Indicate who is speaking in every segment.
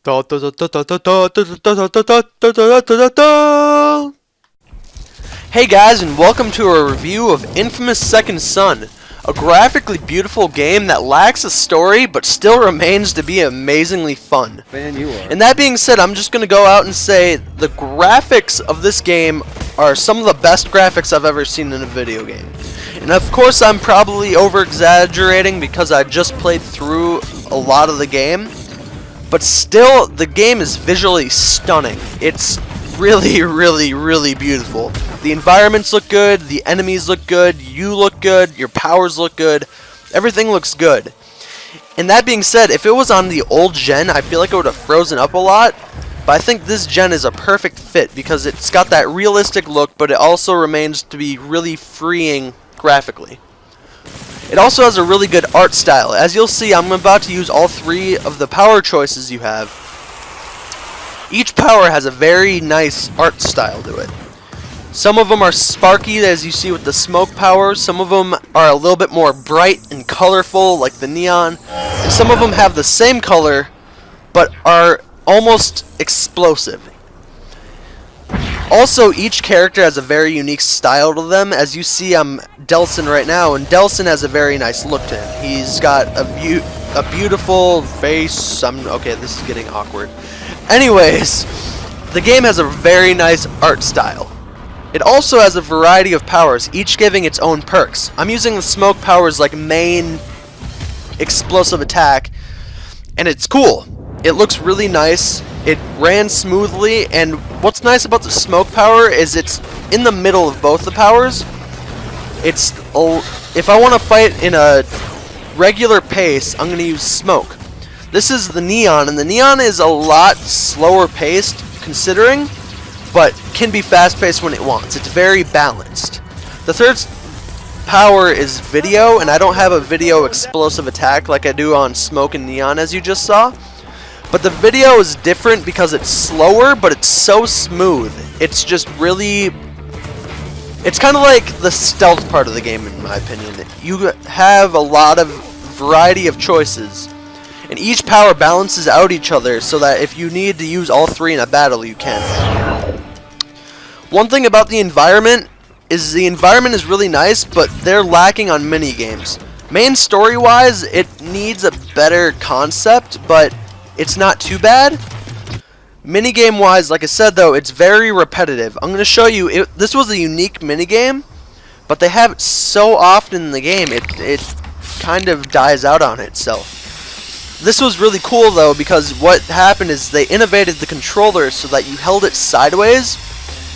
Speaker 1: Hey guys, and welcome to a review of Infamous Second Son, a graphically beautiful game that lacks a story but still remains to be amazingly fun.
Speaker 2: Fan you are.
Speaker 1: And that being said, I'm just going to go out and say the graphics of this game are some of the best graphics I've ever seen in a video game. And of course I'm probably over-exaggerating because I just played through a lot of the game. But still, the game is visually stunning. It's really beautiful. The environments look good, the enemies look good, you look good, your powers look good, everything looks good. And that being said, if it was on the old gen, I feel like it would have frozen up a lot. But I think this gen is a perfect fit because it's got that realistic look, but it also remains to be really freeing graphically. It also has a really good art style. As you'll see, I'm about to use all three of the power choices you have. Each power has a very nice art style to it. Some of them are sparky, as you see with the smoke power. Some of them are a little bit more bright and colorful, like the neon. And some of them have the same color, but are almost explosive. Also, each character has a very unique style to them. As you see, I'm Delsin right now, and Delsin has a very nice look to him. He's got a beautiful face. Okay, this is getting awkward. Anyways, the game has a very nice art style. It also has a variety of powers, each giving its own perks. I'm using the smoke powers like main explosive attack, and it's cool. It looks really nice. It ran smoothly, and what's nice about the smoke power is it's in the middle of both the powers. If I want to fight in a regular pace, I'm going to use smoke. This is the neon, and the neon is a lot slower paced considering, but can be fast paced when it wants. It's very balanced. The third power is video, and I don't have a video explosive attack like I do on smoke and neon, as you just saw. But the video is different because it's slower, but it's so smooth. It's just really... It's kind of like the stealth part of the game, in my opinion. You have a lot of variety of choices, and each power balances out each other so that if you need to use all three in a battle, you can. One thing about the environment is really nice, but they're lacking on mini-games. Main story-wise, it needs a better concept, but it's not too bad. Minigame wise, like I said though, it's very repetitive. I'm going to show you, this was a unique minigame, but they have it so often in the game, it kind of dies out on itself. This was really cool though, because what happened is they innovated the controller so that you held it sideways,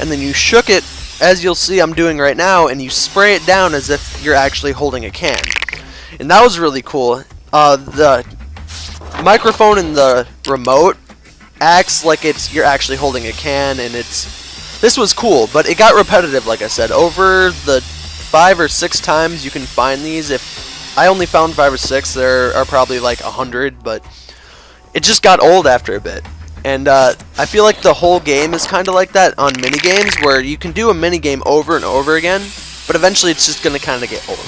Speaker 1: and then you shook it, as you'll see I'm doing right now, and you spray it down as if you're actually holding a can. And that was really cool. The microphone in the remote acts like you're actually holding a can, and this was cool, but it got repetitive. Like I said, over the 5 or 6 times you can find these. If I only found 5 or 6, there are probably like 100, but it just got old after a bit. And I feel like the whole game is kind of like that on minigames, where you can do a minigame over and over again, but eventually it's just going to kind of get old.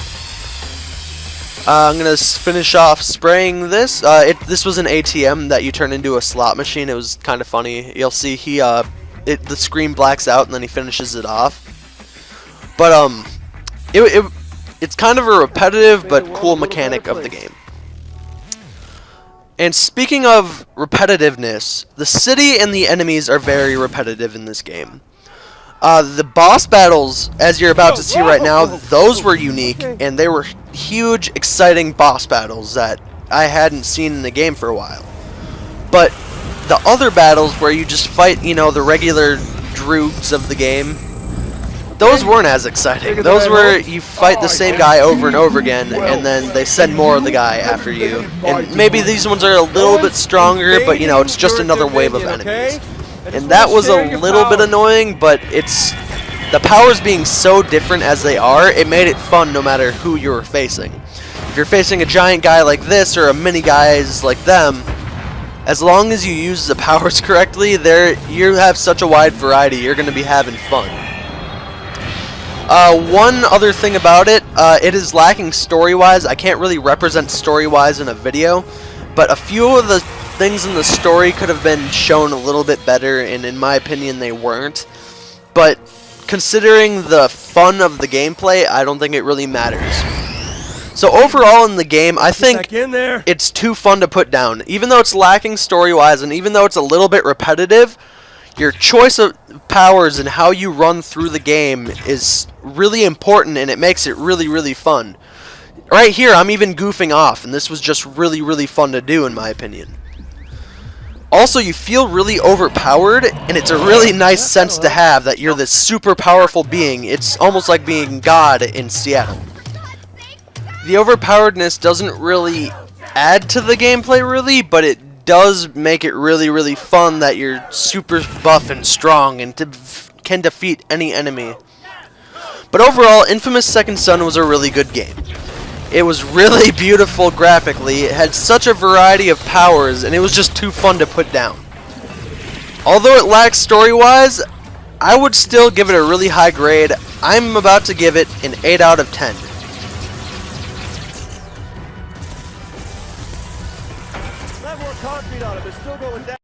Speaker 1: I'm going to finish off spraying this. This was an ATM that you turn into a slot machine. It was kind of funny. You'll see the screen blacks out and then he finishes it off. But it's kind of a repetitive but cool mechanic of the game. And speaking of repetitiveness, the city and the enemies are very repetitive in this game. The boss battles, as you're about to see right now, those were unique, and they were huge, exciting boss battles that I hadn't seen in the game for a while. But the other battles where you just fight, the regular droogs of the game, those weren't as exciting. Those were, you fight the same guy over and over again, and then they send more of the guy after you. And maybe these ones are a little bit stronger, but it's just another wave of enemies. And that was a little bit annoying, but the powers being so different as they are, it made it fun no matter who you were facing. If you're facing a giant guy like this or a mini guys like them, as long as you use the powers correctly, you have such a wide variety, you're going to be having fun. One other thing about it, it is lacking story-wise. I can't really represent story-wise in a video, but a few of the things in the story could have been shown a little bit better, and in my opinion they weren't. But considering the fun of the gameplay, I don't think it really matters. So overall in the game, I think it's too fun to put down. Even though it's lacking story-wise, and even though it's a little bit repetitive, your choice of powers and how you run through the game is really important, and it makes it really, really fun. Right here, I'm even goofing off, and this was just really, really fun to do, in my opinion. Also, you feel really overpowered, and it's a really nice sense to have that you're this super powerful being. It's almost like being God in Seattle. The overpoweredness doesn't really add to the gameplay, really, but it does make it really, really fun that you're super buff and strong and can defeat any enemy. But overall, Infamous Second Son was a really good game. It was really beautiful graphically, it had such a variety of powers, and it was just too fun to put down. Although it lacks story-wise, I would still give it a really high grade. I'm about to give it an 8 out of 10.
Speaker 2: Concrete on it, but still going down.